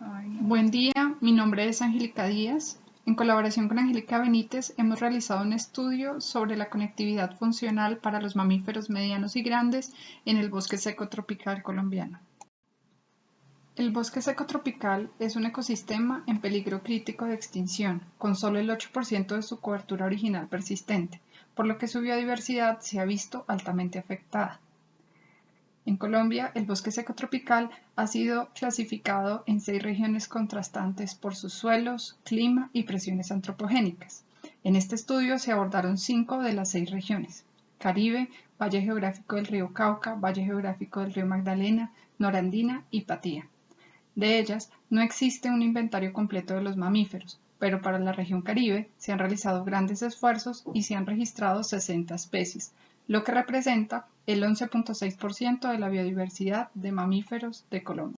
Buen día, mi nombre es Angélica Díaz. En colaboración con Angélica Benítez hemos realizado un estudio sobre la conectividad funcional para los mamíferos medianos y grandes en el bosque seco tropical colombiano. El bosque seco tropical es un ecosistema en peligro crítico de extinción, con solo el 8% de su cobertura original persistente, por lo que su biodiversidad se ha visto altamente afectada. En Colombia, el bosque seco tropical ha sido clasificado en 6 regiones contrastantes por sus suelos, clima y presiones antropogénicas. En este estudio se abordaron 5 de las 6 regiones: Caribe, Valle Geográfico del Río Cauca, Valle Geográfico del Río Magdalena, Norandina y Patía. De ellas, no existe un inventario completo de los mamíferos, pero para la región Caribe se han realizado grandes esfuerzos y se han registrado 60 especies, lo que representa el 11.6% de la biodiversidad de mamíferos de Colombia.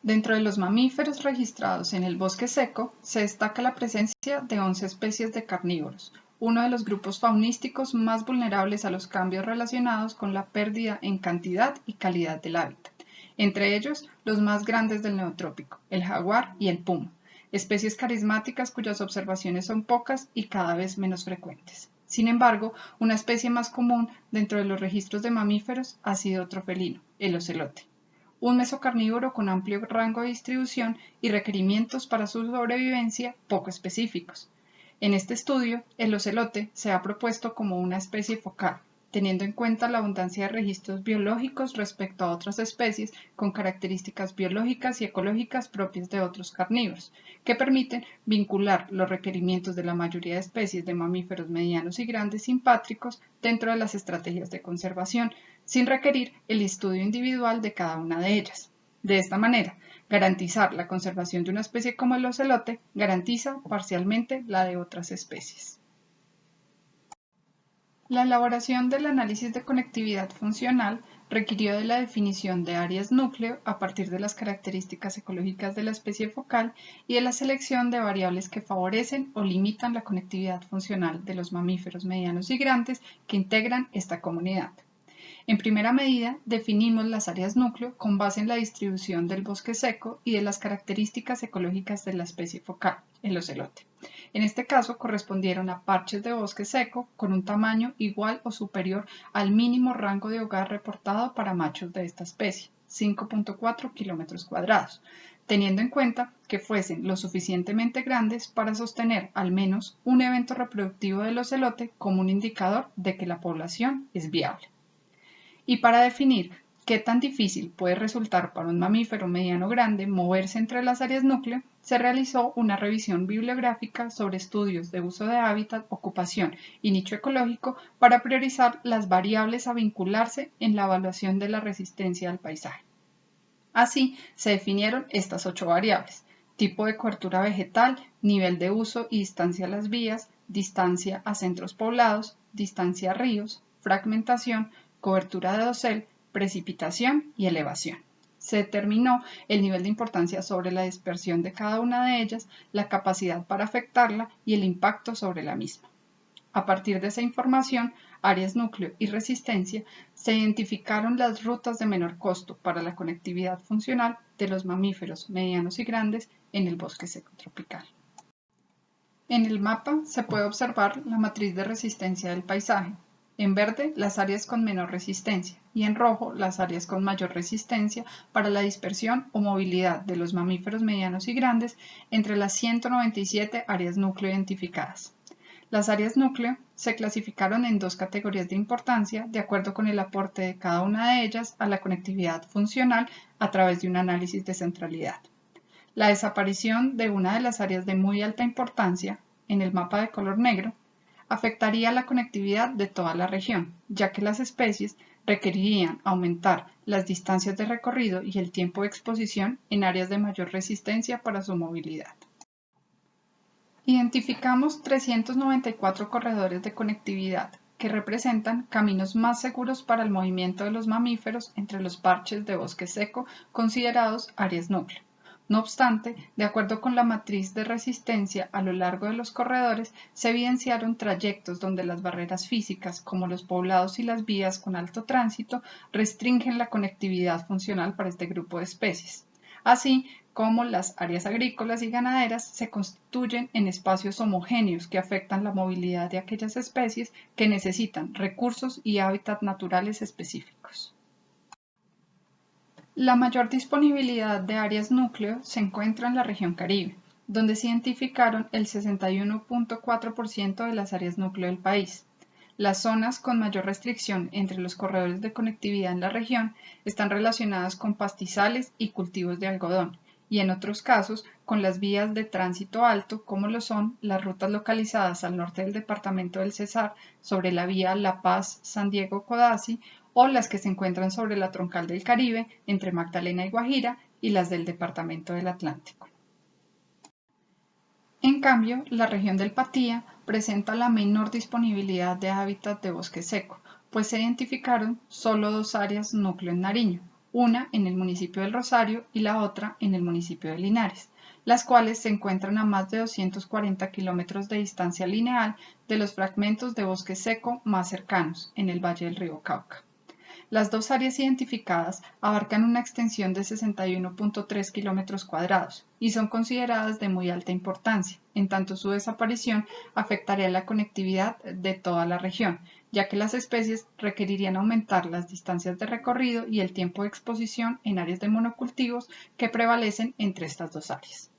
Dentro de los mamíferos registrados en el bosque seco, se destaca la presencia de 11 especies de carnívoros, uno de los grupos faunísticos más vulnerables a los cambios relacionados con la pérdida en cantidad y calidad del hábitat, entre ellos los más grandes del neotrópico, el jaguar y el puma, especies carismáticas cuyas observaciones son pocas y cada vez menos frecuentes. Sin embargo, una especie más común dentro de los registros de mamíferos ha sido otro felino, el ocelote, un mesocarnívoro con amplio rango de distribución y requerimientos para su sobrevivencia poco específicos. En este estudio, el ocelote se ha propuesto como una especie focal, teniendo en cuenta la abundancia de registros biológicos respecto a otras especies con características biológicas y ecológicas propias de otros carnívoros, que permiten vincular los requerimientos de la mayoría de especies de mamíferos medianos y grandes simpátricos dentro de las estrategias de conservación, sin requerir el estudio individual de cada una de ellas. De esta manera, garantizar la conservación de una especie como el ocelote garantiza parcialmente la de otras especies. La elaboración del análisis de conectividad funcional requirió de la definición de áreas núcleo a partir de las características ecológicas de la especie focal y de la selección de variables que favorecen o limitan la conectividad funcional de los mamíferos medianos y grandes que integran esta comunidad. En primera medida, definimos las áreas núcleo con base en la distribución del bosque seco y de las características ecológicas de la especie focal, el ocelote. En este caso, correspondieron a parches de bosque seco con un tamaño igual o superior al mínimo rango de hogar reportado para machos de esta especie, 5.4 kilómetros cuadrados, teniendo en cuenta que fuesen lo suficientemente grandes para sostener al menos un evento reproductivo del ocelote como un indicador de que la población es viable. Y para definir qué tan difícil puede resultar para un mamífero mediano grande moverse entre las áreas núcleo, se realizó una revisión bibliográfica sobre estudios de uso de hábitat, ocupación y nicho ecológico para priorizar las variables a vincularse en la evaluación de la resistencia al paisaje. Así, se definieron estas 8 variables: tipo de cobertura vegetal, nivel de uso y distancia a las vías, distancia a centros poblados, distancia a ríos, fragmentación, cobertura de dosel, precipitación y elevación. Se determinó el nivel de importancia sobre la dispersión de cada una de ellas, la capacidad para afectarla y el impacto sobre la misma. A partir de esa información, áreas núcleo y resistencia, se identificaron las rutas de menor costo para la conectividad funcional de los mamíferos medianos y grandes en el bosque seco tropical. En el mapa se puede observar la matriz de resistencia del paisaje. En verde, las áreas con menor resistencia y en rojo, las áreas con mayor resistencia para la dispersión o movilidad de los mamíferos medianos y grandes entre las 197 áreas núcleo identificadas. Las áreas núcleo se clasificaron en 2 categorías de importancia de acuerdo con el aporte de cada una de ellas a la conectividad funcional a través de un análisis de centralidad. La desaparición de una de las áreas de muy alta importancia, en el mapa de color negro, afectaría la conectividad de toda la región, ya que las especies requerirían aumentar las distancias de recorrido y el tiempo de exposición en áreas de mayor resistencia para su movilidad. Identificamos 394 corredores de conectividad que representan caminos más seguros para el movimiento de los mamíferos entre los parches de bosque seco considerados áreas núcleo. No obstante, de acuerdo con la matriz de resistencia a lo largo de los corredores, se evidenciaron trayectos donde las barreras físicas, como los poblados y las vías con alto tránsito, restringen la conectividad funcional para este grupo de especies, así cómo las áreas agrícolas y ganaderas se constituyen en espacios homogéneos que afectan la movilidad de aquellas especies que necesitan recursos y hábitats naturales específicos. La mayor disponibilidad de áreas núcleo se encuentra en la región Caribe, donde se identificaron el 61.4% de las áreas núcleo del país. Las zonas con mayor restricción entre los corredores de conectividad en la región están relacionadas con pastizales y cultivos de algodón, y en otros casos con las vías de tránsito alto, como lo son las rutas localizadas al norte del departamento del Cesar sobre la vía La Paz-San Diego-Codazzi, o las que se encuentran sobre la troncal del Caribe entre Magdalena y Guajira y las del departamento del Atlántico. En cambio, la región del Patía presenta la menor disponibilidad de hábitat de bosque seco, pues se identificaron solo dos áreas núcleo en Nariño, una en el municipio del Rosario y la otra en el municipio de Linares, las cuales se encuentran a más de 240 kilómetros de distancia lineal de los fragmentos de bosque seco más cercanos, en el valle del río Cauca. Las dos áreas identificadas abarcan una extensión de 61.3 kilómetros cuadrados y son consideradas de muy alta importancia, en tanto su desaparición afectaría la conectividad de toda la región, ya que las especies requerirían aumentar las distancias de recorrido y el tiempo de exposición en áreas de monocultivos que prevalecen entre estas dos áreas.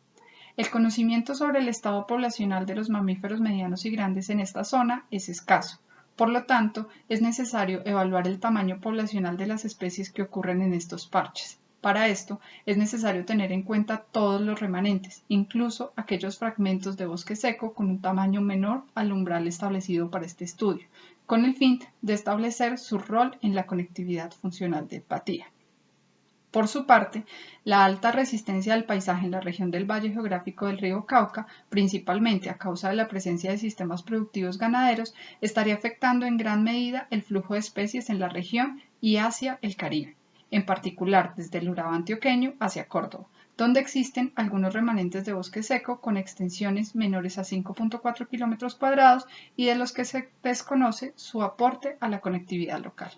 El conocimiento sobre el estado poblacional de los mamíferos medianos y grandes en esta zona es escaso. Por lo tanto, es necesario evaluar el tamaño poblacional de las especies que ocurren en estos parches. Para esto, es necesario tener en cuenta todos los remanentes, incluso aquellos fragmentos de bosque seco con un tamaño menor al umbral establecido para este estudio, con el fin de establecer su rol en la conectividad funcional de Patía. Por su parte, la alta resistencia del paisaje en la región del Valle Geográfico del río Cauca, principalmente a causa de la presencia de sistemas productivos ganaderos, estaría afectando en gran medida el flujo de especies en la región y hacia el Caribe, en particular desde el Urabá antioqueño hacia Córdoba, donde existen algunos remanentes de bosque seco con extensiones menores a 5.4 kilómetros cuadrados y de los que se desconoce su aporte a la conectividad local.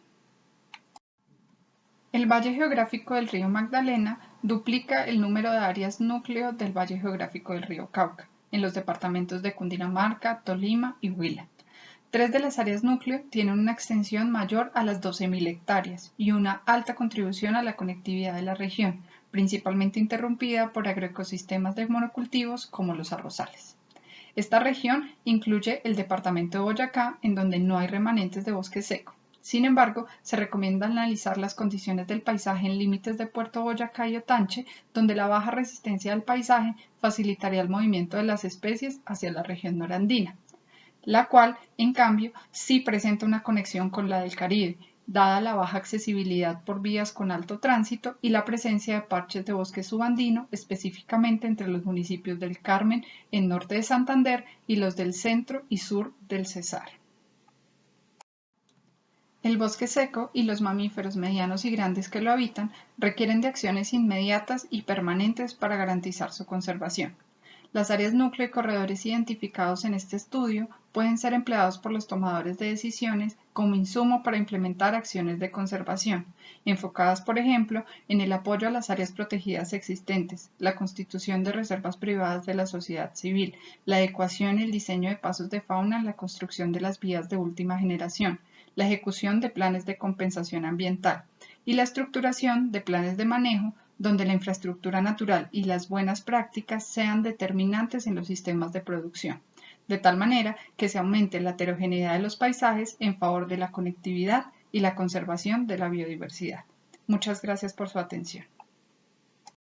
El Valle Geográfico del río Magdalena duplica el número de áreas núcleo del Valle Geográfico del río Cauca, en los departamentos de Cundinamarca, Tolima y Huila. Tres de las áreas núcleo tienen una extensión mayor a las 12.000 hectáreas y una alta contribución a la conectividad de la región, principalmente interrumpida por agroecosistemas de monocultivos como los arrozales. Esta región incluye el departamento de Boyacá, en donde no hay remanentes de bosque seco. Sin embargo, se recomienda analizar las condiciones del paisaje en límites de Puerto Boyacá y Otanche, donde la baja resistencia del paisaje facilitaría el movimiento de las especies hacia la región norandina, la cual, en cambio, sí presenta una conexión con la del Caribe, dada la baja accesibilidad por vías con alto tránsito y la presencia de parches de bosque subandino, específicamente entre los municipios del Carmen, en norte de Santander, y los del centro y sur del Cesar. El bosque seco y los mamíferos medianos y grandes que lo habitan requieren de acciones inmediatas y permanentes para garantizar su conservación. Las áreas núcleo y corredores identificados en este estudio pueden ser empleados por los tomadores de decisiones como insumo para implementar acciones de conservación, enfocadas, por ejemplo, en el apoyo a las áreas protegidas existentes, la constitución de reservas privadas de la sociedad civil, la adecuación y el diseño de pasos de fauna en la construcción de las vías de última generación, la ejecución de planes de compensación ambiental y la estructuración de planes de manejo donde la infraestructura natural y las buenas prácticas sean determinantes en los sistemas de producción, de tal manera que se aumente la heterogeneidad de los paisajes en favor de la conectividad y la conservación de la biodiversidad. Muchas gracias por su atención.